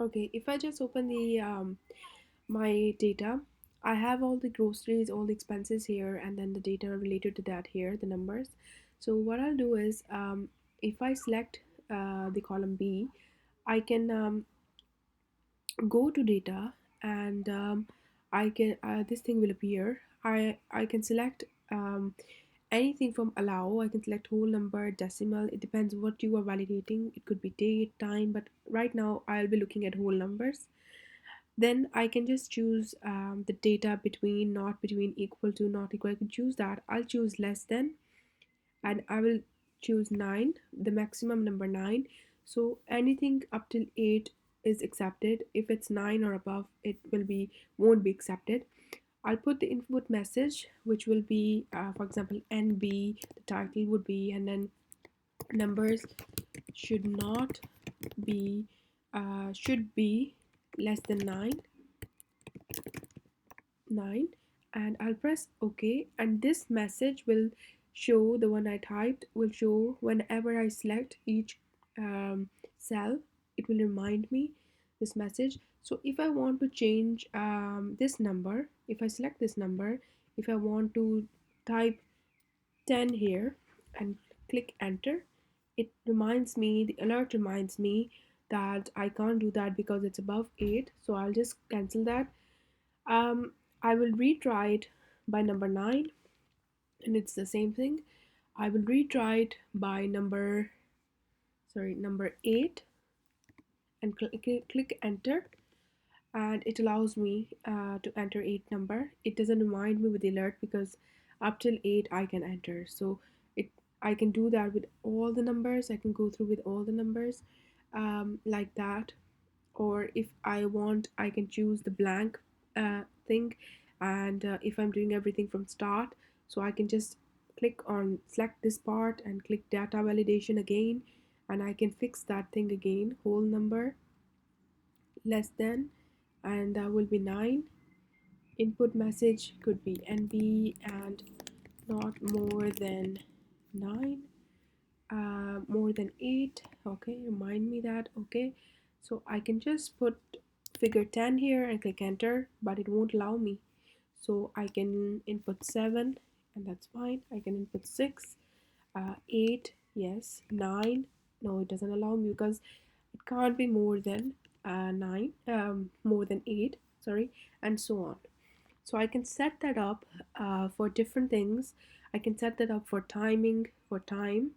Okay, if I just open the my data, I have all the groceries, all the expenses here, and then the data related to that here, the numbers. So what I'll do is, if I select the column B, I can go to data, and I can this thing will appear. I can select anything from allow. I can select whole number, decimal. It depends what you are validating. It could be date, time, but right now I'll be looking at whole numbers. Then I can just choose the data between, not between, equal to, not equal. I can choose that. I'll choose less than, and I will choose 9, the maximum number 9. So anything up till 8 is accepted. If it's 9 or above, it will be won't be accepted. I'll put the input message, which will be, for example, NB. The title would be, and then numbers should not be, should be less than 9, and I'll press OK, and this message will show, the one I typed will show whenever I select each cell. It will remind me this message. So if I want to change this number, if I select this number, if I want to type 10 here and click enter, it reminds me, the alert reminds me that I can't do that because it's above 8. So I'll just cancel that. um, I will retry it by number 9, and it's the same thing. I will retry it by number 8, and click enter, and it allows me to enter 8 number. It doesn't remind me with the alert because up till 8 I can enter. So it I can do that with all the numbers. I can go through with all the numbers like that. Or if I want, I can choose the blank thing, and if I'm doing everything from start, so I can just click on select this part and click data validation again, and I can fix that thing again, whole number less than, and that will be 9. Input message could be NB and not more than 9, more than 8. Okay, remind me that. Okay, so I can just put figure 10 here and click enter, but it won't allow me. So I can input 7, and that's fine. I can input 6, 8, yes, 9. No, it doesn't allow me because it can't be more than 9, more than 8, sorry, and so on. So I can set that up for different things. I can set that up for timing, for time.